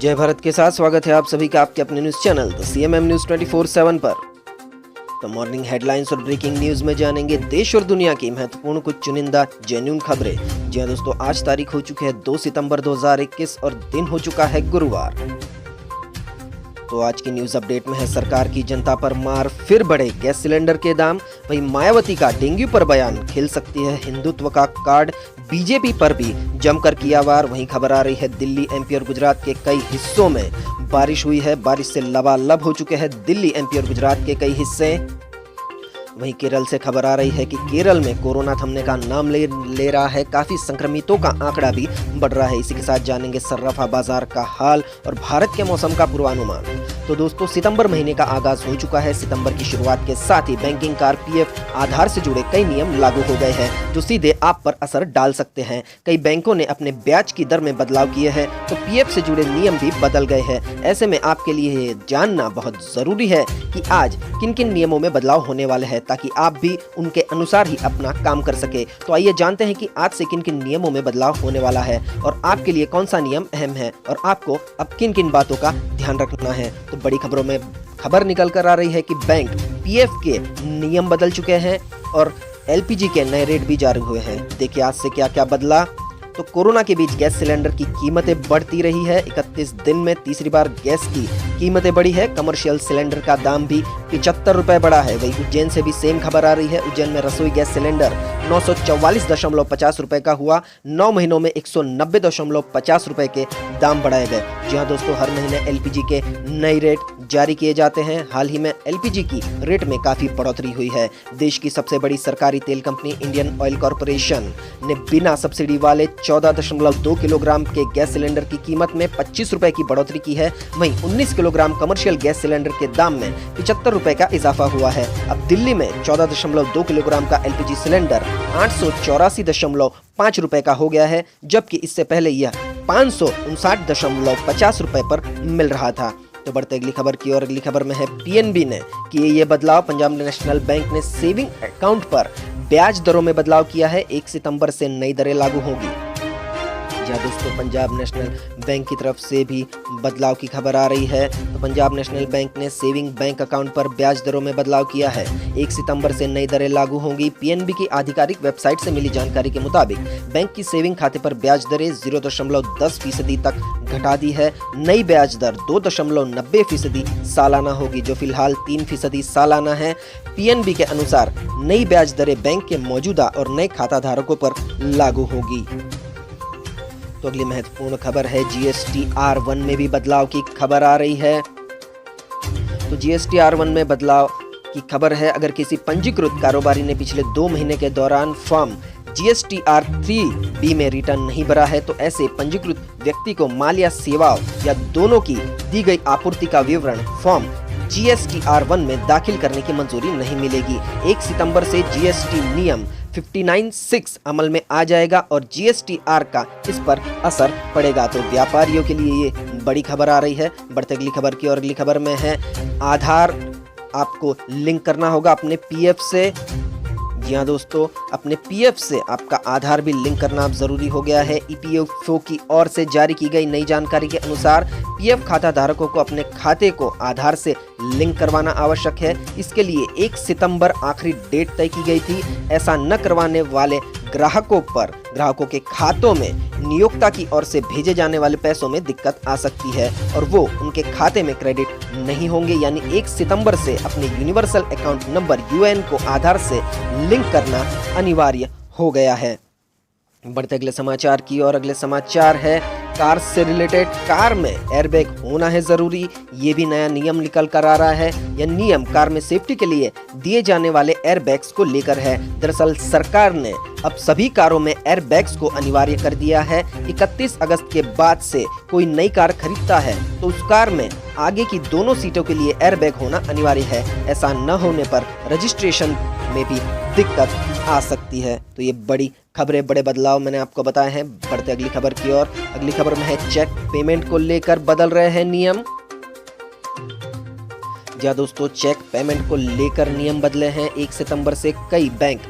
जय भारत के साथ स्वागत है आप सभी का आपके अपने news channel the CMM news 24/7 पर। तो मॉर्निंग हेडलाइंस और ब्रेकिंग न्यूज में जानेंगे देश और दुनिया की महत्वपूर्ण कुछ चुनिंदा जेन्युइन खबरें। जी हां दोस्तों, आज तारीख हो चुकी है 2 सितंबर 2021 और दिन हो चुका है गुरुवार। तो आज की न्यूज अपडेट में है, सरकार की जनता पर मार, फिर बढ़े गैस सिलेंडर के दाम। वहीं मायावती का डेंगू पर बयान, खिल सकती है हिंदुत्व का कार्ड। बीजेपी पर भी जमकर किया वार। वहीं खबर आ रही है, दिल्ली, एमपी और गुजरात के कई हिस्सों में बारिश हुई है। बारिश से लबालब हो चुके हैं दिल्ली, एमपी और गुजरात के कई हिस्से। वहीं केरल से खबर आ रही है कि केरल में कोरोना थमने का नाम ले रहा है। काफी संक्रमितों का आंकड़ा भी बढ़ रहा है। इसी के साथ जानेंगे सर्राफा बाजार का हाल और भारत के मौसम का पूर्वानुमान। तो दोस्तों, सितंबर महीने का आगाज हो चुका है। सितंबर की शुरुआत के साथ ही बैंकिंग, कार, पीएफ, आधार से जुड़े कई नियम लागू हो गए हैं जो सीधे आप पर असर डाल सकते हैं। कई बैंकों ने अपने ब्याज की दर में बदलाव किए हैं, तो पीएफ से जुड़े नियम भी बदल गए हैं। ऐसे में आपके लिए ये जानना बहुत जरूरी है कि आज किन किन नियमों में बदलाव होने वाले हैं, ताकि आप भी उनके अनुसार ही अपना काम कर सके। तो आइए जानते हैं कि आज से किन किन नियमों में बदलाव होने वाला है और आपके लिए कौन सा नियम अहम है और आपको अब किन किन बातों का ध्यान रखना है। तो बड़ी खबरों में खबर निकल कर आ रही है कि बैंक, पीएफ के नियम बदल चुके हैं और एलपीजी के नए रेट भी जारी हुए हैं। देखिए आज से क्या क्या बदला। तो कोरोना के बीच गैस सिलेंडर की कीमतें बढ़ती रही है। 31 दिन में तीसरी बार गैस की कीमतें बढ़ी है। कमर्शियल सिलेंडर का दाम भी 75 रुपए बढ़ा है। वही उज्जैन से भी सेम खबर आ रही है। उज्जैन में रसोई गैस सिलेंडर 944.50 रुपए का हुआ। 9 महीनों में 190.50 रुपए के दाम बढ़ाए गए। जी हाँ दोस्तों, हर महीने एलपीजी के नए रेट जारी किए जाते हैं। हाल ही में एलपीजी की रेट में काफी बढ़ोतरी हुई है। देश की सबसे बड़ी सरकारी तेल कंपनी इंडियन ऑयल कॉर्पोरेशन ने बिना सब्सिडी वाले 14.2 किलोग्राम के गैस सिलेंडर की कीमत में 25 रुपए की बढ़ोतरी की है। वहीं 19 किलोग्राम कमर्शियल गैस सिलेंडर के दाम में 75 रुपए का इजाफा हुआ है। अब दिल्ली में 14.2 किलोग्राम का एलपीजी सिलेंडर 854.5 रुपए का हो गया है, जबकि इससे पहले यह 559.50 रुपए पर मिल रहा था। तो बढ़ते अगली खबर की ओर। अगली खबर में है, पीएनबी ने किए ये बदलाव। पंजाब नेशनल बैंक ने सेविंग अकाउंट पर ब्याज दरों में बदलाव किया है। 1 सितंबर से नई दरें लागू होगी। जी दोस्तों, पंजाब नेशनल बैंक की तरफ से भी बदलाव की खबर आ रही है। तो पंजाब नेशनल बैंक ने सेविंग बैंक अकाउंट पर ब्याज दरों में बदलाव किया है। 1 सितंबर से नई दरें लागू होंगी। पीएनबी की आधिकारिक वेबसाइट से मिली जानकारी के मुताबिक बैंक की सेविंग खाते पर ब्याज दरें 0.10% तक घटा दी है। नई ब्याज दर 2.90% सालाना होगी, जो फिलहाल 3% सालाना है। पीएनबी के अनुसार नई ब्याज दरें बैंक के मौजूदा और नए खाता धारकों पर लागू होगी। तो अगली महत्वपूर्ण खबर है, जीएसटी R1 में भी बदलाव की खबर आ रही है। तो जीएसटी R1 में बदलाव की खबर है, अगर किसी पंजीकृत कारोबारी ने पिछले 2 महीने के दौरान फॉर्म जीएसटी R3B में रिटर्न नहीं भरा है, तो ऐसे पंजीकृत व्यक्ति को माल या सेवाओं या दोनों की दी गई आपूर्ति का विवरण फॉर्म जीएसटी R1 में दाखिल करने की मंजूरी नहीं मिलेगी। 1 सितंबर से जीएसटी नियम 59(6) अमल में आ जाएगा और जीएसटी-R का इस पर असर पड़ेगा। तो व्यापारियों के लिए ये बड़ी खबर आ रही है। बढ़ते अगली खबर की और। अगली खबर में है, आधार आपको लिंक करना होगा अपने पीएफ से। जी हाँ दोस्तों, अपने पीएफ से आपका आधार भी लिंक करना अब जरूरी हो गया है। ईपीएफओ की ओर से जारी की गई नई जानकारी के अनुसार पीएफ खाता धारकों को अपने खाते को आधार से लिंक करवाना आवश्यक है। इसके लिए 1 सितंबर आखिरी डेट तय की गई थी। ऐसा न करवाने वाले ग्राहकों के खातों में नियोक्ता की ओर से भेजे जाने वाले पैसों में दिक्कत आ सकती है और वो उनके खाते में क्रेडिट नहीं होंगे। यानी 1 सितंबर से अपने यूनिवर्सल अकाउंट नंबर यूएन को आधार से लिंक करना अनिवार्य हो गया है। बढ़ते अगले समाचार की और। अगले समाचार है, कार से रिलेटेड। कार में एयरबैग होना है जरूरी, ये भी नया नियम निकल कर आ रहा है। यह नियम कार में सेफ्टी के लिए दिए जाने वाले एयरबैग्स को लेकर है। दरअसल सरकार ने अब सभी कारों में एयरबैग्स को अनिवार्य कर दिया है। 31 अगस्त के बाद से कोई नई कार खरीदता है तो उस कार में आगे की दोनों सीटों के लिए एयरबैग होना अनिवार्य है। ऐसा न होने पर रजिस्ट्रेशन में भी दिक्कत आ सकती है। तो ये बड़ी खबरें, बड़े बदलाव मैंने आपको बताए हैं। बढ़ते अगली खबर की ओर। अगली खबर में है, चेक पेमेंट को लेकर बदल रहे हैं नियम। जी दोस्तों, चेक पेमेंट को लेकर नियम बदले हैं। 1 सितंबर से कई बैंक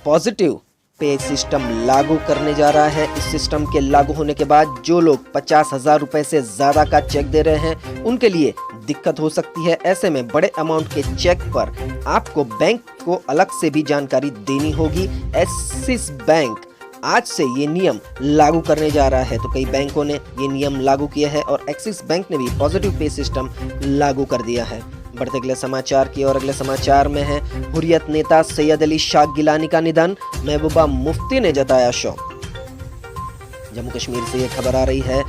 पॉजिटिव पे सिस्टम लागू करने जा रहा है। इस सिस्टम के लागू होने के बाद जो लोग 50,000 रुपए से ज़्यादा का चेक दे रहे हैं उनके लिए दिक्कत हो सकती है। ऐसे में बड़े अमाउंट के चेक पर आपको बैंक को अलग से भी जानकारी देनी होगी। एक्सिस बैंक आज से ये नियम लागू करने जा रहा है। तो कई बैंकों ने ये नियम लागू किया है और एक्सिस बैंक ने भी पॉजिटिव पे सिस्टम लागू कर दिया है। बढ़ते अगले समाचार की और अगले समाचार में है हुर्रियत नेता सैयद अली शाह गिलानी का निधन, महबूबा मुफ्ती ने जताया शोक। जम्मू कश्मीर से ये खबर आ रही है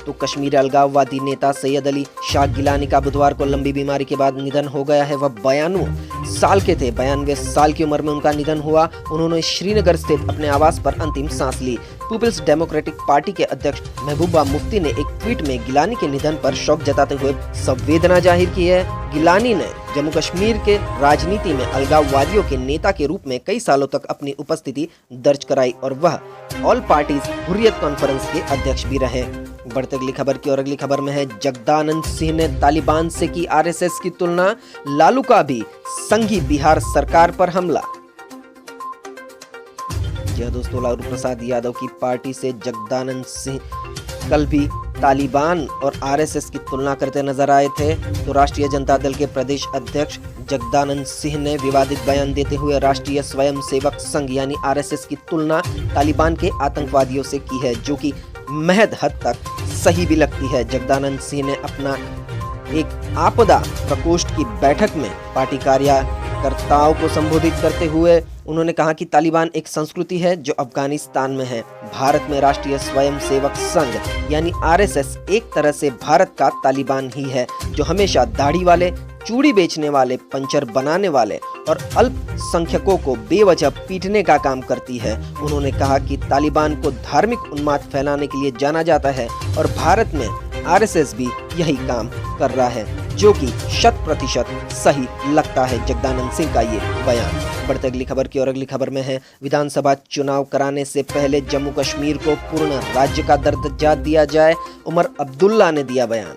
तो कश्मीर अलगाववादी नेता सैयद अली शाह गिलानी का बुधवार को लंबी बीमारी के बाद निधन हो गया है। वह 92 साल के थे। 92 साल की उम्र में उनका निधन हुआ। उन्होंने श्रीनगर स्थित अपने आवास पर अंतिम सांस ली। पीपल्स डेमोक्रेटिक पार्टी के अध्यक्ष महबूबा मुफ्ती ने एक ट्वीट में गिलानी के निधन पर शोक जताते हुए संवेदना जाहिर की है। गिलानी ने जम्मू कश्मीर के राजनीति में अलगाववादियों के नेता के रूप में कई सालों तक अपनी उपस्थिति दर्ज कराई और वह ऑल पार्टीज हुर्रियत कॉन्फ्रेंस के अध्यक्ष भी रहे। बढ़ते अगली खबर की और अगली खबर में है जगदानंद सिंह ने तालिबान से की आरएसएस की तुलना, लालू का भी संघी बिहार सरकार पर हमला। यह दोस्तों लालू प्रसाद यादव की पार्टी से जगदानंद सिंह कल भी तालिबान और आरएसएस की तुलना करते नजर आए थे। तो राष्ट्रीय जनता दल के प्रदेश अध्यक्ष जगदानंद सिंह ने विवादित बयान देते हुए राष्ट्रीय स्वयंसेवक संघ यानी आरएसएस की तुलना तालिबान के आतंकवादियों से की है, जो कि महज हद तक सही भी लगती है। जगदानंद सिंह ने अपना एक आपदा प्रकोष्ठ की बैठक में पार्टी कार्यकर्ताओं को संबोधित करते हुए उन्होंने कहा कि तालिबान एक संस्कृति है जो अफगानिस्तान में है। भारत में राष्ट्रीय स्वयंसेवक संघ यानी आरएसएस एक तरह से भारत का तालिबान ही है, जो हमेशा दाढ़ी वाले, चूड़ी बेचने वाले, पंचर बनाने वाले और अल्पसंख्यकों को बेवजह पीटने का काम करती है। उन्होंने कहा कि तालिबान को धार्मिक उन्माद फैलाने के लिए जाना जाता है और भारत में आरएसएस भी यही काम कर रहा है, जो कि 100% सही लगता है जगदानंद सिंह का ये बयान। बढ़ते अगली खबर की और अगली खबर में है विधानसभा चुनाव कराने से पहले जम्मू कश्मीर को पूर्ण राज्य का दर्जा दिया जाए, उमर अब्दुल्ला ने दिया बयान।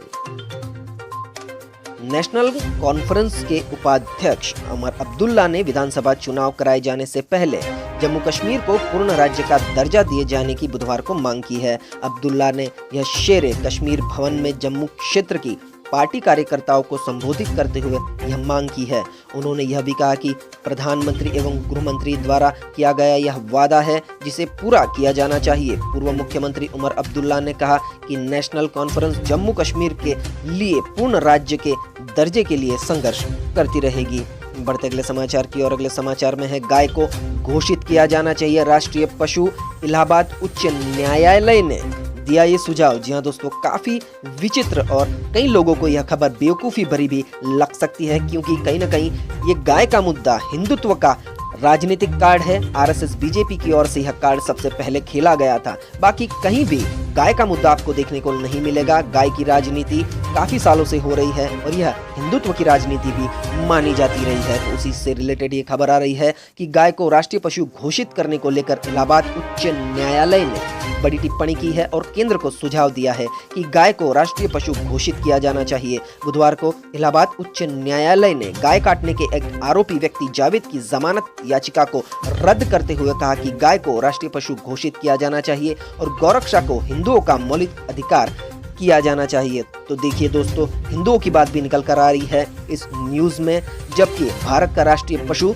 नेशनल कॉन्फ्रेंस के उपाध्यक्ष उमर अब्दुल्ला ने विधानसभा चुनाव कराए जाने से पहले जम्मू कश्मीर को पूर्ण राज्य का दर्जा दिए जाने की बुधवार को मांग की है। अब्दुल्ला ने यह शेर कश्मीर भवन में जम्मू क्षेत्र की पार्टी कार्यकर्ताओं को संबोधित करते हुए यह मांग की है। उन्होंने यह भी कहा कि प्रधानमंत्री एवं गृह मंत्री द्वारा किया गया यह वादा है जिसे पूरा किया जाना चाहिए। पूर्व मुख्यमंत्री उमर अब्दुल्ला ने कहा कि नेशनल कॉन्फ्रेंस जम्मू कश्मीर के लिए पूर्ण राज्य के दर्जे के लिए संघर्ष करती रहेगी। बढ़ते अगले समाचार की और अगले समाचार में है गाय को घोषित किया जाना चाहिए राष्ट्रीय पशु, इलाहाबाद उच्च न्यायालय ने दिया ये सुझाव। जी हाँ दोस्तों, काफी विचित्र और कई लोगों को यह खबर बेवकूफ़ी भरी भी लग सकती है, क्योंकि कहीं ना कहीं ये गाय का मुद्दा हिंदुत्व का राजनीतिक कार्ड है। आरएसएस बीजेपी की ओर से यह कार्ड सबसे पहले खेला गया था। बाकी कहीं भी गाय का मुद्दा आपको देखने को नहीं मिलेगा। गाय की राजनीति काफी सालों से हो रही है और यह हिंदुत्व की राजनीति भी मानी जाती रही है। तो उसी से रिलेटेड ये खबर आ रही है कि गाय को राष्ट्रीय पशु घोषित करने को लेकर इलाहाबाद उच्च न्यायालय ने बड़ी टिप्पणी की है और केंद्र को सुझाव दिया है कि गाय को राष्ट्रीय पशु घोषित किया जाना चाहिए। बुधवार को इलाहाबाद उच्च न्यायालय ने गाय काटने के एक आरोपी व्यक्ति जावेद की जमानत याचिका को रद्द करते हुए कहा कि गाय को राष्ट्रीय पशु घोषित किया जाना चाहिए और गौरक्षा को हिंदुओं का मौलिक अधिकार किया जाना चाहिए। तो देखिए दोस्तों, हिंदुओं की बात भी निकल कर आ रही है इस न्यूज में, जबकि भारत का राष्ट्रीय पशु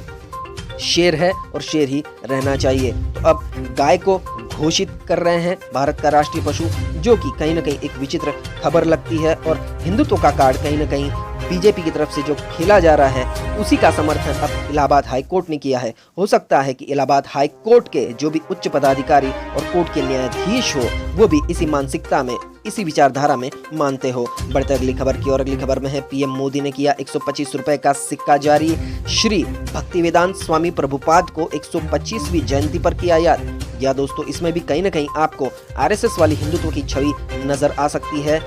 शेर है और शेर ही रहना चाहिए। तो अब गाय को घोषित कर रहे हैं भारत का राष्ट्रीय पशु, जो कि कहीं ना कहीं एक विचित्र खबर लगती है और हिंदुत्व का कार्ड कहीं ना कहीं बीजेपी की तरफ से जो खेला जा रहा है उसी का समर्थन अब इलाहाबाद हाई कोर्ट ने किया है। हो सकता है कि इलाहाबाद हाई कोर्ट के जो भी उच्च पदाधिकारी और कोर्ट के न्यायाधीश हो वो भी इसी मानसिकता में, इसी विचारधारा में मानते हो। बढ़ते अगली खबर की और अगली खबर में है पीएम मोदी ने किया 125 रुपए का सिक्का जारी। श्री भक्तिवेदांत स्वामी प्रभुपाद को 125वीं जयंती पर किया याद। या दोस्तों, इसमें भी कहीं ना कहीं आपको आरएसएस वाली हिंदुत्व की छवि नजर आ सकती है,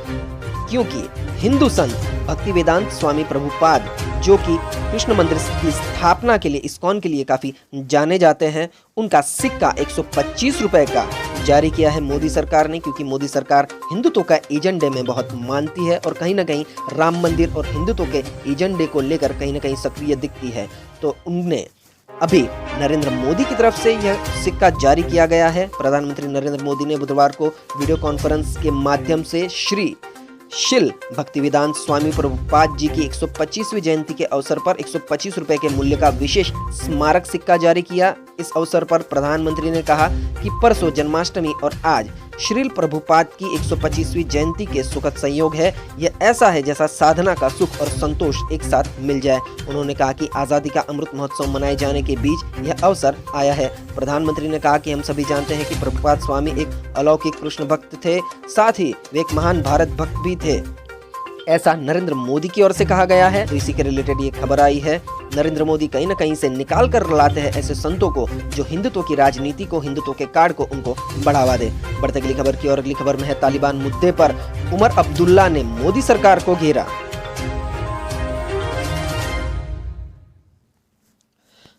क्योंकि हिंदू संत भक्तिवेदांत स्वामी प्रभुपाद, जो कि कृष्ण मंदिर की स्थापना के लिए, इस्कॉन के लिए काफी जाने जाते हैं, उनका सिक्का 125 रुपए का जारी किया है मोदी सरकार ने, क्योंकि मोदी सरकार हिंदुत्व का एजेंडे में बहुत मानती है और कहीं ना कहीं राम मंदिर और हिंदुत्व के एजेंडे को लेकर कहीं ना कहीं सक्रिय दिखती है। तो उनने अभी नरेंद्र मोदी की तरफ से यह सिक्का जारी किया गया है। प्रधानमंत्री नरेंद्र मोदी ने बुधवार को वीडियो कॉन्फ्रेंस के माध्यम से श्री शिल भक्तिवेदांत स्वामी प्रभुपाद जी की 125वीं जयंती के अवसर पर 125 रुपए के मूल्य का विशेष स्मारक सिक्का जारी किया। इस अवसर पर प्रधानमंत्री ने कहा कि परसों जन्माष्टमी और आज श्रील प्रभुपाद की 125वीं जयंती के सुखद संयोग है। यह ऐसा है जैसा साधना का सुख और संतोष एक साथ मिल जाए। उन्होंने कहा कि आज़ादी का अमृत महोत्सव मनाए जाने के बीच यह अवसर आया है। प्रधानमंत्री ने कहा कि हम सभी जानते हैं कि प्रभुपाद स्वामी एक अलौकिक कृष्ण भक्त थे, साथ ही वे एक महान भारत भक्त भी थे, ऐसा नरेंद्र मोदी की ओर से कहा गया है। तो इसी के रिलेटेड ये खबर आई है। नरेंद्र मोदी कहीं न कहीं से निकाल कर लाते हैं ऐसे संतों को जो हिंदुत्व की राजनीति को, हिंदुत्व के कार्ड को उनको बढ़ावा दे। बढ़ते अगली खबर की और अगली खबर में है तालिबान मुद्दे पर उमर अब्दुल्ला ने मोदी सरकार को घेरा।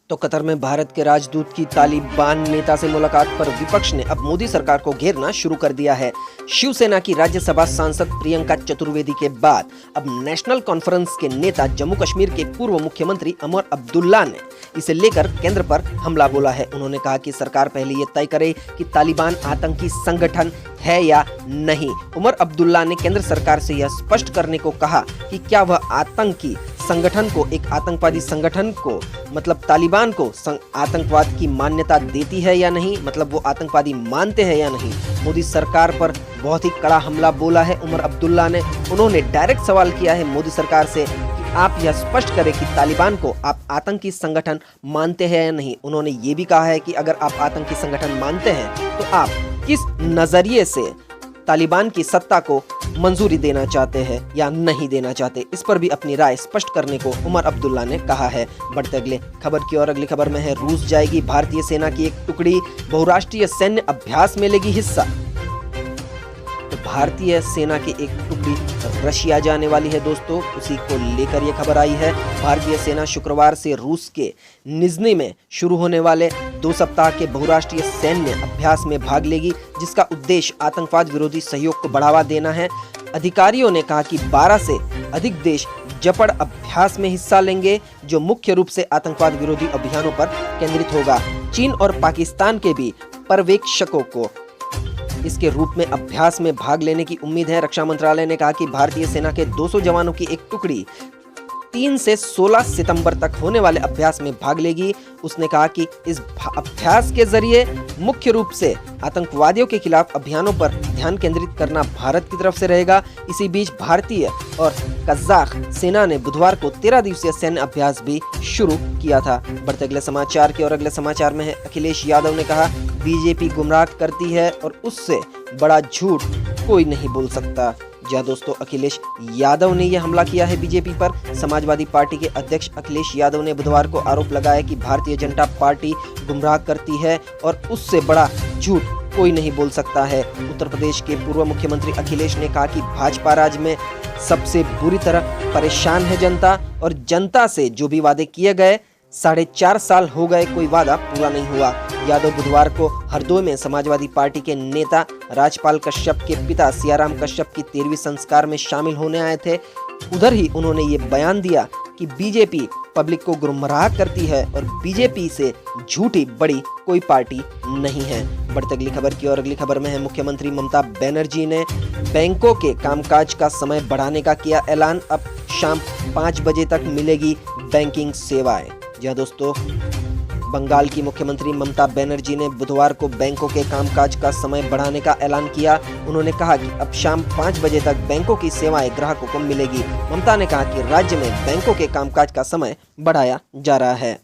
तो कतर में भारत के राजदूत की तालिबान नेता से मुलाकात पर विपक्ष ने अब मोदी सरकार को घेरना शुरू कर दिया है। शिवसेना की राज्यसभा सांसद प्रियंका चतुर्वेदी के बाद अब नेशनल कॉन्फ्रेंस के नेता जम्मू कश्मीर के पूर्व मुख्यमंत्री उमर अब्दुल्ला ने इसे लेकर केंद्र पर हमला बोला है। उन्होंने कहा कि सरकार पहले ये तय करे कि तालिबान आतंकी संगठन है या नहीं। उमर अब्दुल्ला ने केंद्र सरकार से यह स्पष्ट करने को कहा कि क्या वह आतंकी संगठन को, एक आतंकवादी संगठन को, मतलब तालिबान को आतंकवाद की मान्यता देती है या नहीं, मतलब वो आतंकवादी मानते हैं या नहीं। मोदी सरकार पर बहुत ही कड़ा हमला बोला है उमर अब्दुल्ला ने। उन्होंने डायरेक्ट सवाल किया है मोदी सरकार से कि आप यह स्पष्ट करें कि तालिबान को आप आतंकी संगठन मानते हैं या नहीं। उन्होंने ये भी कहा है कि अगर आप आतंकी संगठन मानते हैं तो आप किस नजरिए से तालिबान की सत्ता को मंजूरी देना चाहते हैं या नहीं देना चाहते, इस पर भी अपनी राय स्पष्ट करने को उमर अब्दुल्ला ने कहा है। बढ़ते अगले खबर की और अगली खबर में है रूस जाएगी भारतीय सेना की एक टुकड़ी, बहुराष्ट्रीय सैन्य अभ्यास में लेगी हिस्सा। तो भारतीय सेना की एक टुकड़ी रशिया जाने वाली है दोस्तों, उसी को लेकर यह खबर आई है। भारतीय सेना शुक्रवार से रूस के निज़नी में शुरू होने वाले 2 सप्ताह के बहुराष्ट्रीय सैन्य अभ्यास में भाग लेगी, जिसका उद्देश्य आतंकवाद विरोधी सहयोग को बढ़ावा देना है। अधिकारियों ने कहा कि 12 से अधिक देश जपड़ अभ्यास में हिस्सा लेंगे, जो मुख्य रूप से आतंकवाद विरोधी अभियानों पर केंद्रित होगा। चीन और पाकिस्तान के भी पर्यवेक्षकों को इसके रूप में अभ्यास में भाग लेने की उम्मीद है। रक्षा मंत्रालय ने कहा कि भारतीय सेना के 200 जवानों की एक टुकड़ी 3 से 16 सितंबर तक होने वाले अभ्यास में भाग लेगी। उसने कहा कि इस अभ्यास के जरिए मुख्य रूप से आतंकवादियों के खिलाफ अभियानों पर ध्यान केंद्रित करना भारत की तरफ से रहेगा। इसी बीच भारतीय और कज़ाक सेना ने बुधवार को 13 दिवसीय सैन्य अभ्यास भी शुरू किया था। बढ़ते अगले समाचार की और अगले समाचार में है अखिलेश यादव ने कहा बीजेपी गुमराह करती है और उससे बड़ा झूठ कोई नहीं बोल सकता। जी दोस्तों, अखिलेश यादव ने यह हमला किया है बीजेपी पर। समाजवादी पार्टी के अध्यक्ष अखिलेश यादव ने बुधवार को आरोप लगाया कि भारतीय जनता पार्टी गुमराह करती है और उससे बड़ा झूठ कोई नहीं बोल सकता है। उत्तर प्रदेश के पूर्व मुख्यमंत्री अखिलेश ने कहा कि भाजपा राज में सबसे बुरी तरह परेशान है जनता और जनता से जो भी वादे किए गए 4.5 साल हो गए, कोई वादा पूरा नहीं हुआ। यादव बुधवार को हरदोई में समाजवादी पार्टी के नेता राजपाल कश्यप के पिता सियाराम कश्यप की 13वीं संस्कार में शामिल होने आए थे। उधर ही उन्होंने ये बयान दिया कि बीजेपी पब्लिक को गुमराह करती है और बीजेपी से झूठी बड़ी कोई पार्टी नहीं है। बढ़ते अगली खबर की और अगली खबर में है मुख्यमंत्री ममता बनर्जी ने बैंकों के कामकाज का समय बढ़ाने का किया ऐलान। अब शाम 5 बजे तक मिलेगी बैंकिंग सेवाएं। जी दोस्तों, बंगाल की मुख्यमंत्री ममता बनर्जी ने बुधवार को बैंकों के कामकाज का समय बढ़ाने का ऐलान किया। उन्होंने कहा कि अब शाम 5 बजे तक बैंकों की सेवाएं ग्राहकों को मिलेगी। ममता ने कहा कि राज्य में बैंकों के कामकाज का समय बढ़ाया जा रहा है।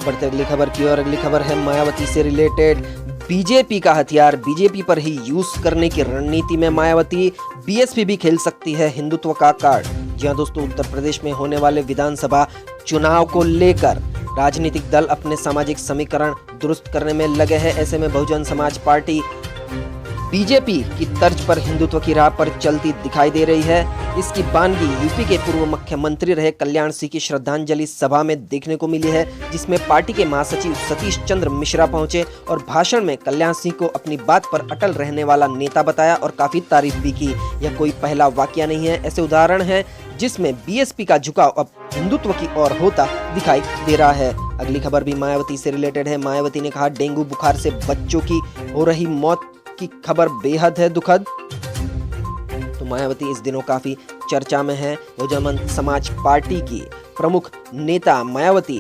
बढ़ते अगली खबर की और अगली खबर है मायावती से रिलेटेड। बीजेपी का हथियार बीजेपी पर ही यूज करने की रणनीति में मायावती, बीएसपी भी खेल सकती है हिंदुत्व का कार्ड। जी हाँ दोस्तों, उत्तर प्रदेश में होने वाले विधानसभा चुनाव को लेकर राजनीतिक दल अपने सामाजिक समीकरण दुरुस्त करने में लगे हैं। ऐसे में बहुजन समाज पार्टी बीजेपी की तर्ज पर हिंदुत्व की राह पर चलती दिखाई दे रही है। इसकी बानगी यूपी के पूर्व मुख्यमंत्री रहे कल्याण सिंह की श्रद्धांजलि सभा में देखने को मिली है, जिसमें पार्टी के महासचिव सतीश चंद्र मिश्रा पहुंचे और भाषण में कल्याण सिंह को अपनी बात पर अटल रहने वाला नेता बताया और काफी तारीफ भी की। यह कोई पहला वाकया नहीं है, ऐसे उदाहरण है जिसमें बीएसपी का झुकाव अब हिंदुत्व की ओर होता दिखाई दे रहा है। अगली खबर भी मायावती से रिलेटेड है। मायावती ने कहा, डेंगू बुखार से बच्चों की हो रही मौत की खबर बेहद है दुखद। तो मायावती इस दिनों काफी चर्चा में है। बहुजन समाज पार्टी की प्रमुख नेता मायावती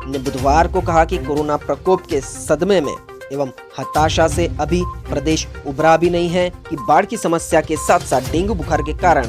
ने बुधवार को कहा कि कोरोना प्रकोप के सदमे में एवं हताशा से अभी प्रदेश उभरा भी नहीं है कि बाढ़ की समस्या के साथ साथ डेंगू बुखार के कारण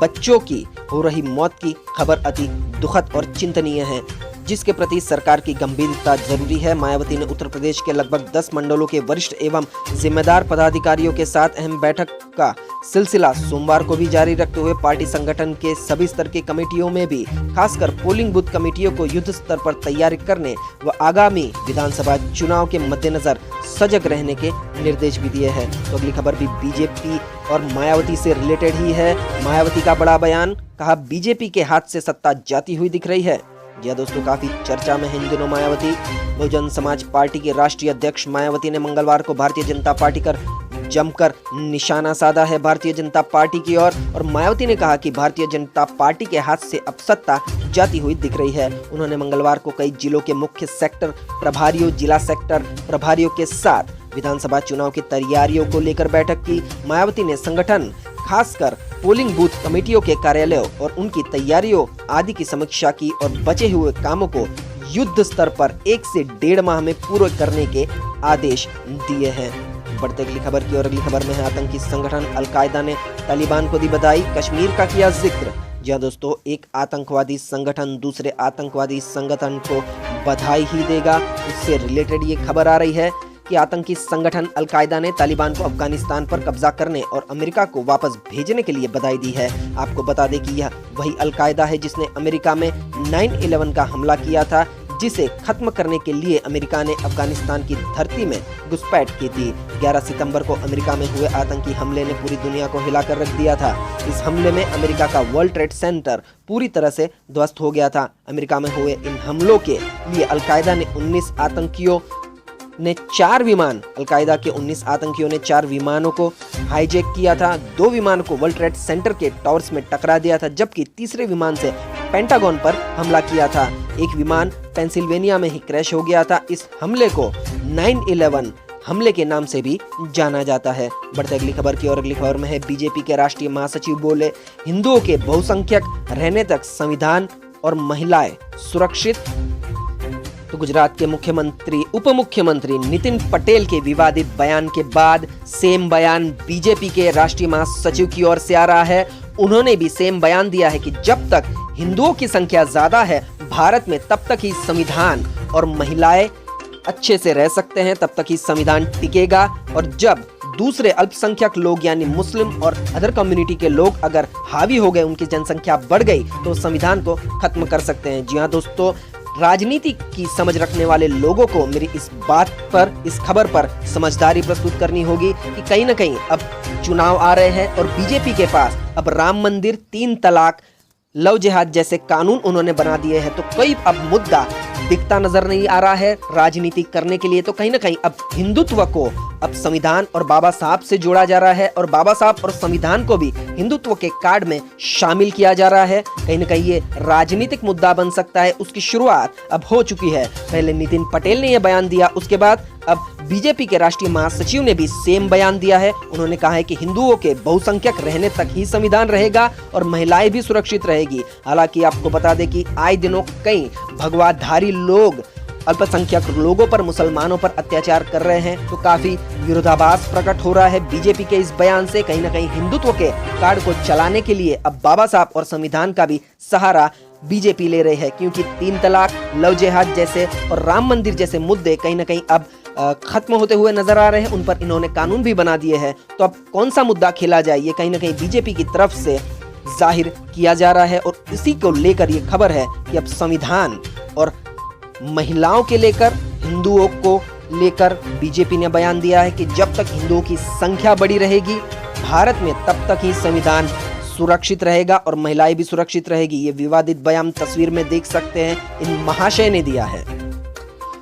बच्चों की हो रही मौत की खबर अति दुखद और चिंतनीय है, जिसके प्रति सरकार की गंभीरता जरूरी है। मायावती ने उत्तर प्रदेश के लगभग 10 मंडलों के वरिष्ठ एवं जिम्मेदार पदाधिकारियों के साथ अहम बैठक का सिलसिला सोमवार को भी जारी रखते हुए पार्टी संगठन के सभी स्तर के कमेटियों में भी खासकर पोलिंग बूथ कमेटियों को युद्ध स्तर पर तैयारी करने व आगामी विधानसभा चुनाव के मद्देनजर सजग रहने के निर्देश भी दिए हैं। तो अगली खबर भी बीजेपी और मायावती से रिलेटेड ही है। मायावती का बड़ा बयान, कहा बीजेपी के हाथ से सत्ता जाती हुई दिख रही है। जी दोस्तों, काफी चर्चा में है इन दिनों मायावती। बहुजन समाज पार्टी के राष्ट्रीय अध्यक्ष मायावती ने मंगलवार को भारतीय जनता पार्टी पर जमकर निशाना साधा है भारतीय जनता पार्टी की ओर और मायावती ने कहा कि भारतीय जनता पार्टी के हाथ से अब सत्ता जाती हुई दिख रही है। उन्होंने मंगलवार को कई जिलों के मुख्य सेक्टर प्रभारियों, जिला सेक्टर प्रभारियों के साथ विधानसभा चुनाव की तैयारियों को लेकर बैठक की। मायावती ने संगठन खासकर पोलिंग बूथ कमेटियों के कार्यालयों और उनकी तैयारियों आदि की समीक्षा की और बचे हुए कामों को युद्ध स्तर पर 1 से 1.5 माह में पूरे करने के आदेश दिए हैं। बढ़ते अगली खबर की और अगली खबर में है आतंकी संगठन अलकायदा ने तालिबान को दी बधाई, कश्मीर का किया जिक्र। जी हाँ दोस्तों, एक आतंकवादी संगठन दूसरे आतंकवादी संगठन को बधाई ही देगा। इससे रिलेटेड ये खबर आ रही है कि आतंकी संगठन अलकायदा ने तालिबान को अफगानिस्तान पर कब्जा करने और अमेरिका को वापस भेजने के लिए बधाई दी है। आपको बता दें कि यह वही अलकायदा है जिसने अमेरिका में 9/11 का हमला किया था, जिसे खत्म करने के लिए अमेरिका ने अफगानिस्तान की धरती में घुसपैठ की थी। 11 सितंबर को अमेरिका में हुए आतंकी हमले ने पूरी दुनिया को हिलाकर रख दिया था। इस हमले में अमेरिका का वर्ल्ड ट्रेड सेंटर पूरी तरह से ध्वस्त हो गया था। अमेरिका में हुए इन हमलों के लिए अलकायदा ने 19 आतंकियों ने 4 विमान अलकायदा के 19 आतंकियों ने 4 विमानों को हाईजैक किया था। 2 विमानों को वर्ल्ड ट्रेड सेंटर के टावर्स में टकरा दिया था, जबकि तीसरे विमान से पेंटागन पर हमला किया था। एक विमान पेंसिल्वेनिया में ही क्रैश हो गया था। इस हमले को 9/11 हमले के नाम से भी जाना जाता है। बढ़ते अगली खबर की और अगली खबर में है बीजेपी के राष्ट्रीय महासचिव बोले, हिंदुओं के बहुसंख्यक रहने तक संविधान और महिलाएं सुरक्षित। तो गुजरात के मुख्यमंत्री उप मुख्यमंत्री नितिन पटेल के विवादित बयान के बाद सेम बयान बीजेपी के राष्ट्रीय महासचिव की ओर से आ रहा है। उन्होंने भी सेम बयान दिया है कि जब तक हिंदुओं की संख्या ज्यादा है भारत में, तब तक ही संविधान और महिलाएं अच्छे से रह सकते हैं, तब तक ही संविधान टिकेगा। और जब दूसरे अल्पसंख्यक लोग यानी मुस्लिम और अदर कम्युनिटी के लोग अगर हावी हो गए, उनकी जनसंख्या बढ़ गई, तो संविधान को खत्म कर सकते हैं। जी हाँ दोस्तों, राजनीति की समझ रखने वाले लोगों को मेरी इस बात पर, इस खबर पर समझदारी प्रस्तुत करनी होगी कि कहीं ना कहीं अब चुनाव आ रहे हैं और बीजेपी के पास अब राम मंदिर, 3 तलाक, लव जिहाद जैसे कानून उन्होंने बना दिए हैं। तो कोई अब मुद्दा दिखता नजर नहीं आ रहा है राजनीति करने के लिए। तो कहीं ना कहीं अब हिंदुत्व को अब संविधान और बाबा साहब से जोड़ा जा रहा है और बाबा साहब और संविधान को भी हिंदुत्व के कार्ड में शामिल किया जा रहा है। कहीं ना कहीं ये राजनीतिक मुद्दा बन सकता है, उसकी शुरुआत अब हो चुकी है। पहले नितिन पटेल ने यह बयान दिया, उसके बाद अब बीजेपी के राष्ट्रीय महासचिव ने भी सेम बयान दिया है। उन्होंने कहा है कि हिंदुओं के बहुसंख्यक रहने तक ही संविधान रहेगा और महिलाएं भी सुरक्षित रहेगी। हालांकि आपको बता दें कि आए दिनों कई भगवाधारी लोग अल्पसंख्यक लोगों पर, मुसलमानों पर अत्याचार कर रहे हैं। तो काफी विरोधाभास प्रकट हो रहा है बीजेपी के इस बयान से। कहीं ना कहीं हिंदुत्व के कार्ड को चलाने के लिए अब बाबा साहब और संविधान का भी सहारा बीजेपी ले रही है, क्योंकि 3 तलाक, लव जिहाद जैसे और राम मंदिर जैसे मुद्दे कहीं ना कहीं अब खत्म होते हुए नजर आ रहे हैं। उन पर इन्होंने कानून भी बना दिए हैं। तो अब कौन सा मुद्दा खेला जाए, ये कहीं ना कहीं बीजेपी की तरफ से जाहिर किया जा रहा है और इसी को लेकर ये खबर है कि अब संविधान और महिलाओं के लेकर हिंदुओं को लेकर बीजेपी ने बयान दिया है कि जब तक हिंदुओं की संख्या बढ़ी रहेगी भारत में तब तक ही संविधान सुरक्षित रहेगा और महिलाएं भी सुरक्षित रहेगी। ये विवादित बयान तस्वीर में देख सकते हैं इन महाशय ने दिया है।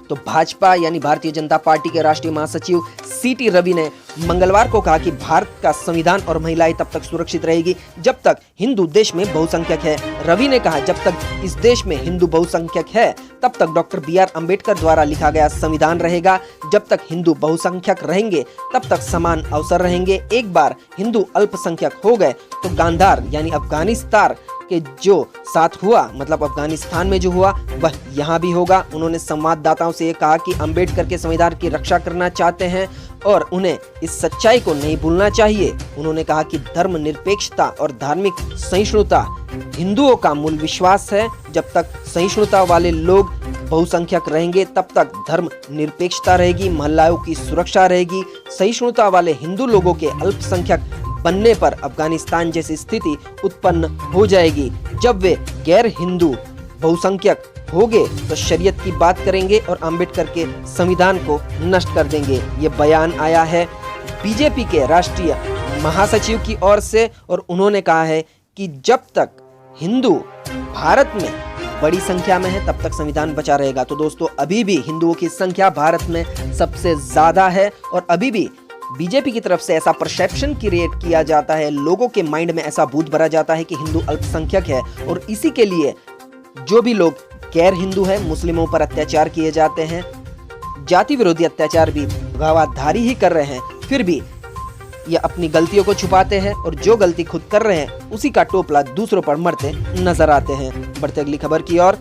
तो भाजपा यानी भारतीय जनता पार्टी के राष्ट्रीय महासचिव सीटी रवि ने मंगलवार को कहा कि भारत का संविधान और महिलाएं तब तक सुरक्षित रहेगी जब तक हिंदू देश में बहुसंख्यक है। रवि ने कहा जब तक इस देश में हिंदू बहुसंख्यक है तब तक डॉक्टर BR अम्बेडकर द्वारा लिखा गया संविधान रहेगा। जब तक हिंदू बहुसंख्यक रहेंगे तब तक समान अवसर रहेंगे। एक बार हिंदू अल्पसंख्यक हो गए तो गांधार यानी अफगानिस्तान के जो साथ हुआ, मतलब अफगानिस्तान में जो हुआ वह यहाँ भी होगा। उन्होंने संवाददाताओं से ये कहा कि अम्बेडकर के संविधान की रक्षा करना चाहते हैं और उन्हें इस सच्चाई को नहीं भूलना चाहिए। उन्होंने कहा कि धर्मनिरपेक्षता और धार्मिक सहिष्णुता हिंदुओं का मूल विश्वास है। जब तक सहिष्णुता वाले लोग बहुसंख्यक रहेंगे तब तक धर्म निरपेक्षता रहेगी, महिलाओं की सुरक्षा रहेगी। सहिष्णुता वाले हिंदू लोगों के अल्पसंख्यक बनने पर अफगानिस्तान जैसी स्थिति उत्पन्न हो जाएगी। जब वे गैर हिंदू बहुसंख्यक होंगे तो शरीयत की बात करेंगे और अंबेडकर के संविधान को नष्ट कर देंगे। ये बयान आया है बीजेपी के राष्ट्रीय महासचिव की ओर से और उन्होंने कहा है कि जब तक हिंदू भारत में बड़ी संख्या में है तब तक संविधान बचा रहेगा। तो दोस्तों अभी भी हिंदुओं की संख्या भारत में सबसे ज्यादा है और अभी भी बीजेपी की तरफ से ऐसा परसेप्शन क्रिएट किया जाता है, लोगों के माइंड में ऐसा भूत भरा जाता है कि हिंदू अल्पसंख्यक है और इसी के लिए जो भी लोग गैर हिंदू है मुस्लिमों पर अत्याचार किए जाते हैं, जाति विरोधी अत्याचार भी गवाहधारी ही कर रहे हैं, फिर भी ये अपनी गलतियों को छुपाते हैं और जो गलती खुद कर रहे हैं उसी का टोपला दूसरों पर मरते नजर आते हैं। बढ़ते अगली खबर की ओर।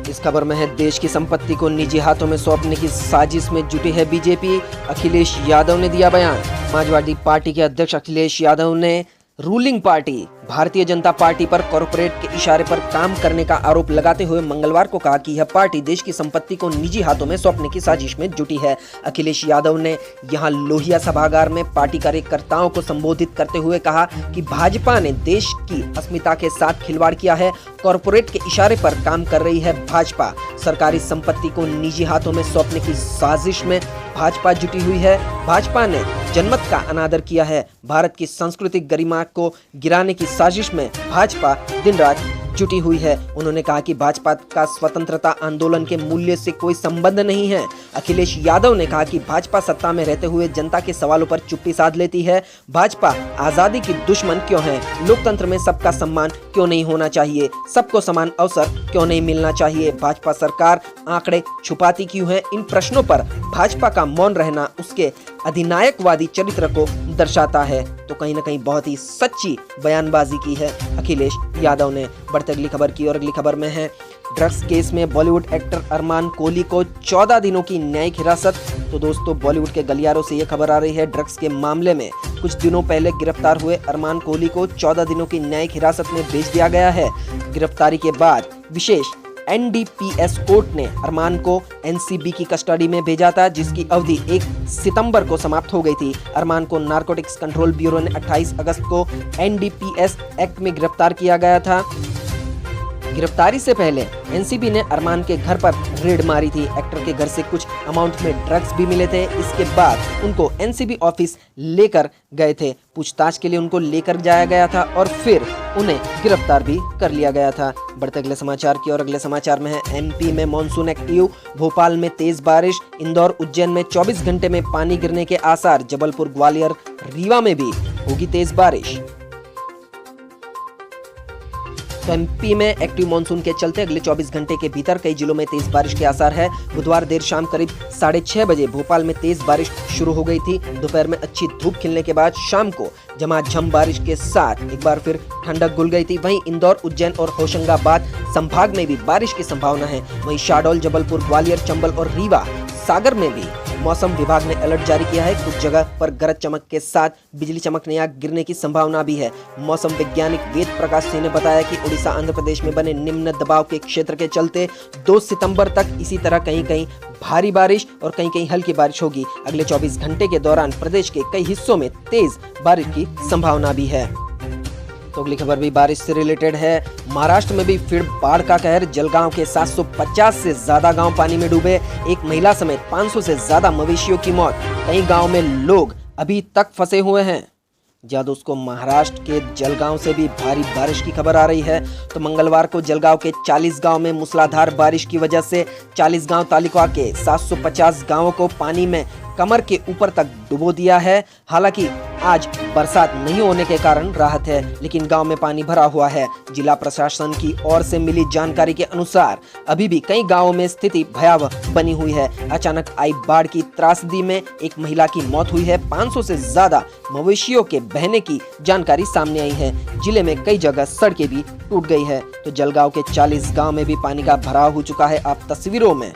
इस खबर में है देश की संपत्ति को निजी हाथों में सौंपने की साजिश में जुटी है बीजेपी। अखिलेश यादव ने दिया बयान। समाजवादी पार्टी के अध्यक्ष अखिलेश यादव ने ruling party Bharatiya Janata party पर कॉरपोरेट के इशारे पर काम करने का आरोप लगाते हुए मंगलवार को कहा कि यह पार्टी देश की संपत्ति को निजी हाथों में सौंपने की साजिश में जुटी है। अखिलेश यादव ने यहां लोहिया सभागार में पार्टी कार्यकर्ताओं को संबोधित करते हुए कहा कि भाजपा ने देश की अस्मिता के साथ खिलवाड़ किया है। कॉरपोरेट के इशारे पर काम कर रही है भाजपा। सरकारी संपत्ति को निजी हाथों में सौंपने की साजिश में भाजपा जुटी हुई है। भाजपा ने जनमत का अनादर किया है। भारत की सांस्कृतिक गरिमा को गिराने की साजिश में भाजपा दिन रात जुटी हुई है। उन्होंने कहा कि भाजपा का स्वतंत्रता आंदोलन के मूल्य से कोई संबंध नहीं है। अखिलेश यादव ने कहा कि भाजपा सत्ता में रहते हुए जनता के सवालों पर चुप्पी साध लेती है। भाजपा आजादी की दुश्मन क्यों है? लोकतंत्र में सबका सम्मान क्यों नहीं होना चाहिए? सबको समान अवसर क्यों नहीं मिलना चाहिए? भाजपा सरकार आंकड़े छुपाती क्यों है? इन प्रश्नों पर भाजपा का मौन रहना उसके अधिनायकवादी चरित्र को दर्शाता है। तो कहीं ना कहीं बहुत ही सच्ची बयानबाजी की है अखिलेश यादव ने। बढ़ते अगली खबर की और अगली खबर में है ड्रग्स केस में बॉलीवुड एक्टर अरमान कोहली को 14 दिनों की न्यायिक हिरासत। तो दोस्तों बॉलीवुड के गलियारों से यह खबर आ रही है ड्रग्स के मामले में कुछ दिनों पहले गिरफ्तार हुए अरमान कोहली को 14 दिनों की न्यायिक हिरासत में भेज दिया गया है। गिरफ्तारी के बाद विशेष NDPS कोर्ट ने अरमान को NCB की कस्टडी में भेजा था, जिसकी अवधि 1 सितंबर को समाप्त हो गई थी। अरमान को नारकोटिक्स कंट्रोल ब्यूरो ने 28 अगस्त को NDPS एक्ट में गिरफ्तार किया गया था। गिरफ्तारी से पहले NCB ने अरमान के घर पर रेड मारी थी। एक्टर के घर से कुछ अमाउंट में ड्रग्स भी मिले थे। इसके बाद उनको NCB ऑफिस लेकर गए थे। पूछताछ के लिए उनको लेकर जाया गया था और फिर उन्हें गिरफ्तार भी कर लिया गया था। बढ़ते अगले समाचार की और अगले समाचार में है MP में मॉनसून एक्टिव। भोपाल में तेज बारिश। इंदौर उज्जैन में 24 घंटे में पानी गिरने के आसार। जबलपुर ग्वालियर रीवा में भी होगी तेज बारिश। तो MP में एक्टिव मॉनसून के चलते अगले 24 घंटे के भीतर कई जिलों में तेज बारिश के आसार है। बुधवार देर शाम करीब 6:30 बजे भोपाल में तेज बारिश शुरू हो गई थी। दोपहर में अच्छी धूप खिलने के बाद शाम को झमाझम बारिश के साथ एक बार फिर ठंडक घुल गई थी। वहीं इंदौर, उज्जैन और होशंगाबाद संभाग में भी बारिश की संभावना है। वहीं शहडोल, जबलपुर, ग्वालियर, चंबल और रीवा सागर में भी मौसम विभाग ने अलर्ट जारी किया है। कुछ जगह पर गरज चमक के साथ बिजली चमकने या गिरने की संभावना भी है। मौसम वैज्ञानिक वेद प्रकाश सिंह ने बताया कि उड़ीसा, आंध्र प्रदेश में बने निम्न दबाव के क्षेत्र के चलते 2 सितंबर तक इसी तरह कहीं कहीं भारी बारिश और कहीं कहीं हल्की बारिश होगी। अगले 24 घंटे के दौरान प्रदेश के कई हिस्सों में तेज बारिश की संभावना भी है। तो अगली खबर भी बारिश से रिलेटेड है। महाराष्ट्र में भी फिर बाढ़ का कहर। जलगांव के 750 से ज्यादा गांव पानी में डूबे। एक महिला समेत 500 से ज्यादा मवेशियों की मौत। कई गांव में लोग अभी तक फंसे हुए हैं। जी दोस्तों, महाराष्ट्र के जलगांव से भी भारी बारिश की खबर आ रही है। तो मंगलवार को जलगांव के 40 गांव में मूसलाधार बारिश की वजह से 40 गांव तालुका के 750 गांवों को पानी में कमर के ऊपर तक डुबो दिया है। हालांकि आज बरसात नहीं होने के कारण राहत है, लेकिन गांव में पानी भरा हुआ है। जिला प्रशासन की ओर से मिली जानकारी के अनुसार अभी भी कई गांवों में स्थिति भयावह बनी हुई है। अचानक आई बाढ़ की त्रासदी में एक महिला की मौत हुई है। 500 से ज्यादा मवेशियों के बहने की जानकारी सामने आई है। जिले में कई जगह सड़कें भी टूट गई है। तो जलगांव के 40 गाँव में भी पानी का भराव हो चुका है। आप तस्वीरों में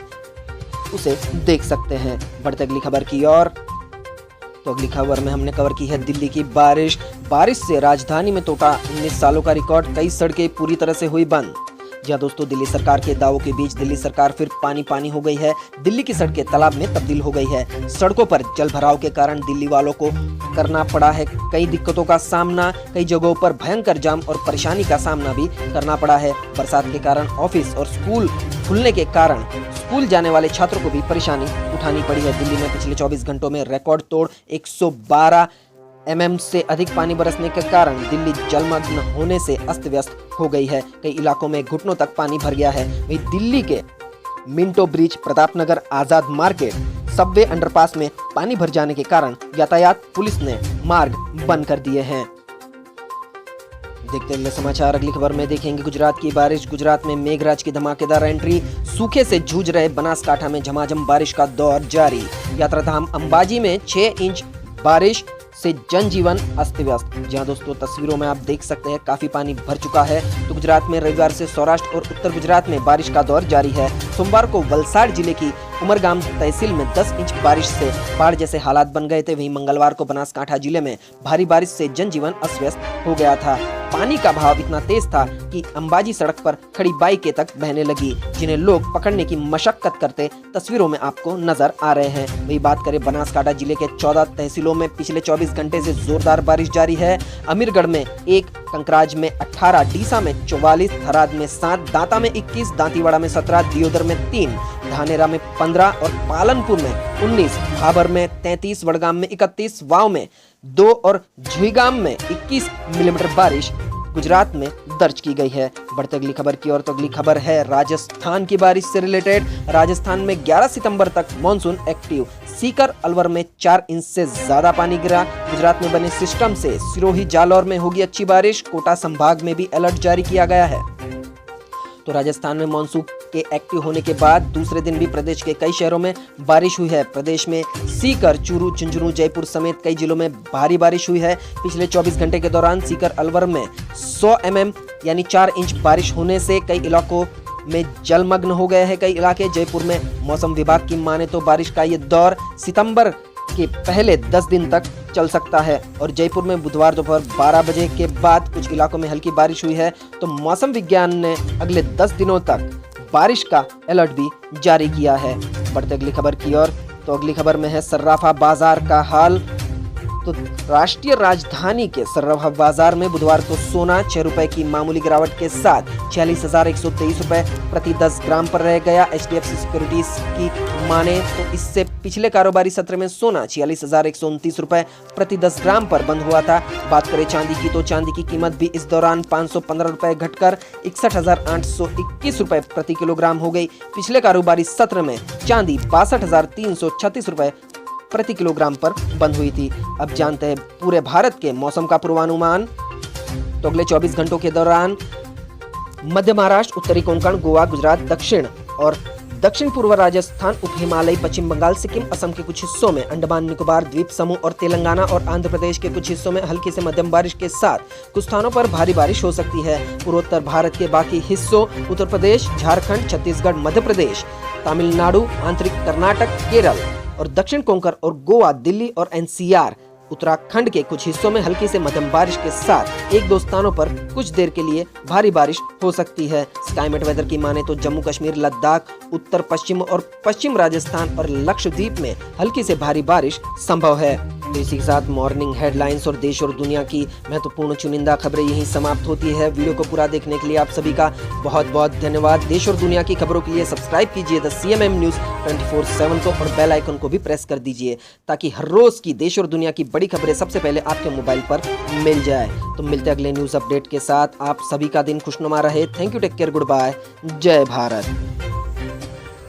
उसे देख सकते हैं। बढ़ते अगली खबर की ओर। तो अगली खबर में हमने कवर की है दिल्ली की बारिश से राजधानी में टूटा 19 सालों का रिकॉर्ड। कई सड़कें पूरी तरह से हुई बंद। जी हाँ दोस्तों, दिल्ली सरकार के दावों के बीच दिल्ली सरकार फिर पानी हो गई है। दिल्ली की सड़कें तालाब में तब्दील हो गई है। सड़कों पर जल भराव के कारण दिल्ली वालों को करना पड़ा है कई दिक्कतों का सामना। कई जगहों पर भयंकर जाम और परेशानी का सामना भी करना पड़ा है। बरसात के कारण ऑफिस और स्कूल खुलने के कारण स्कूल जाने वाले छात्रों को भी परेशानी उठानी पड़ी है। दिल्ली में पिछले 24 घंटों में रिकॉर्ड तोड़ 112 mm से अधिक पानी बरसने के कारण दिल्ली जलमग्न होने से अस्त व्यस्त हो गई है। कई इलाकों में घुटनों तक पानी भर गया है। वहीं दिल्ली के मिंटो ब्रिज, प्रताप नगर, आजाद मार्केट, सबवे अंडरपास में पानी भर जाने के कारण यातायात पुलिस ने मार्ग बंद कर दिए हैं। देखते अगले समाचार। अगली खबर में देखेंगे गुजरात की बारिश। गुजरात में मेघराज की धमाकेदार एंट्री। सूखे से जूझ रहे बनासकांठा में झमाझम बारिश का दौर जारी। यात्राधाम अंबाजी में 6 इंच बारिश से जनजीवन अस्त व्यस्त। जहां दोस्तों तस्वीरों में आप देख सकते हैं काफी पानी भर चुका है। तो गुजरात में रविवार से सौराष्ट्र और उत्तर गुजरात में बारिश का दौर जारी है। सोमवार को वलसाड़ जिले की उमरगाम तहसील में 10 इंच बारिश से बाढ़ जैसे हालात बन गए थे। वहीं मंगलवार को बनासकांठा जिले में भारी बारिश से जनजीवन अस्त व्यस्त हो गया था। पानी का बहाव इतना तेज था कि अंबाजी सड़क पर खड़ी बाइकें तक बहने लगी, जिन्हें लोग पकड़ने की मशक्कत करते तस्वीरों में आपको नजर आ रहे हैं। वही बात करें बनासकांठा जिले के 14 तहसीलों में पिछले 24 घंटे से जोरदार बारिश जारी है। अमीरगढ़ में 1, कंकराज में 18, डीसा में 44, थराद में 7, दांता में 21, दांतीवाड़ा में 17, दियोदर में 3, धानेरा में 15 और पालनपुर में 19, भाबर में 33, वडगाम में 31, वाव में 2 और झुईगाम में 21 मिलीमीटर बारिश गुजरात में दर्ज की गई है। बढ़ते अगली खबर की ओर। तो अगली खबर है राजस्थान की बारिश से रिलेटेड। राजस्थान में 11 सितंबर तक मॉनसून एक्टिव। सीकर अलवर में 4 इंच से ज्यादा पानी गिरा। गुजरात में बने सिस्टम से सिरोही जालौर में होगी अच्छी बारिश। कोटा संभाग में भी अलर्ट जारी किया गया है। तो राजस्थान में मॉनसून के एक्टिव होने के बाद दूसरे दिन भी प्रदेश के कई शहरों में बारिश हुई है। प्रदेश में सीकर, चूरू, झुंझुनू, जयपुर समेत कई जिलों में भारी बारिश हुई है। पिछले 24 घंटे के दौरान सीकर अलवर में 100 mm यानी 4 इंच बारिश होने से कई इलाकों में जलमग्न हो गए हैं। कई इलाके जयपुर में मौसम विभाग की माने तो बारिश का ये दौर सितंबर के पहले 10 दिन तक चल सकता है और जयपुर में बुधवार दोपहर 12 बजे के बाद कुछ इलाकों में हल्की बारिश हुई है। तो मौसम विज्ञान ने अगले 10 दिनों तक बारिश का अलर्ट भी जारी किया है। बढ़ते अगली खबर की ओर। तो अगली खबर में है सर्राफा बाजार का हाल। तो राष्ट्रीय राजधानी के सर्राफा बाजार में बुधवार को सोना 6 रुपए की मामूली गिरावट के साथ 46,123 रुपए प्रति 10 ग्राम पर रह गया। HDFC सिक्योरिटीज की माने तो इससे पिछले कारोबारी सत्र में सोना 46,129 रुपए प्रति 10 ग्राम पर बंद हुआ था। बात करें चांदी की तो चांदी की कीमत भी इस दौरान 515 रुपए घटकर 61,821 रुपए प्रति किलोग्राम हो गई। पिछले कारोबारी सत्र में चांदी 62,336 रुपए प्रति किलोग्राम पर बंद हुई थी। अब जानते हैं पूरे भारत के मौसम का पूर्वानुमान। तो अगले 24 घंटों के दौरान मध्य महाराष्ट्र, उत्तरी कोंकण, गोवा, गुजरात, दक्षिण और दक्षिण पूर्व राजस्थान, उप हिमालय, पश्चिम बंगाल, सिक्किम, असम के कुछ हिस्सों में, अंडमान निकोबार द्वीप समूह और तेलंगाना और आंध्र प्रदेश के कुछ हिस्सों में हल्की से मध्यम बारिश के साथ कुछ स्थानों पर भारी बारिश हो सकती है। पूर्वोत्तर भारत के बाकी हिस्सों, उत्तर प्रदेश, झारखंड, छत्तीसगढ़, मध्य प्रदेश, तमिलनाडु, आंतरिक कर्नाटक, केरल और दक्षिण कोंकण और गोवा, दिल्ली और NCR, उत्तराखंड के कुछ हिस्सों में हल्की से मध्यम बारिश के साथ 1-2 स्थानों पर कुछ देर के लिए भारी बारिश हो सकती है। स्काईमेट वेदर की माने तो जम्मू कश्मीर, लद्दाख, उत्तर पश्चिम और पश्चिम राजस्थान और लक्षद्वीप में हल्की से भारी बारिश संभव है। तो इसी के साथ मॉर्निंग हेडलाइंस और देश और दुनिया की महत्वपूर्ण चुनिंदा खबरें यहीं समाप्त होती है। वीडियो को पूरा देखने के लिए आप सभी का बहुत बहुत धन्यवाद। देश और दुनिया की खबरों के लिए सब्सक्राइब कीजिए द CMM न्यूज़ 24/7 को और बेल आइकन को भी प्रेस कर दीजिए ताकि हर रोज़ की देश और दुनिया की बड़ी खबरें सबसे पहले आपके मोबाइल पर मिल जाए। तो मिलते हैं अगले न्यूज़ अपडेट के साथ। आप सभी का दिन खुशनुमा रहे। Thank you, take care, good bye, जय भारत।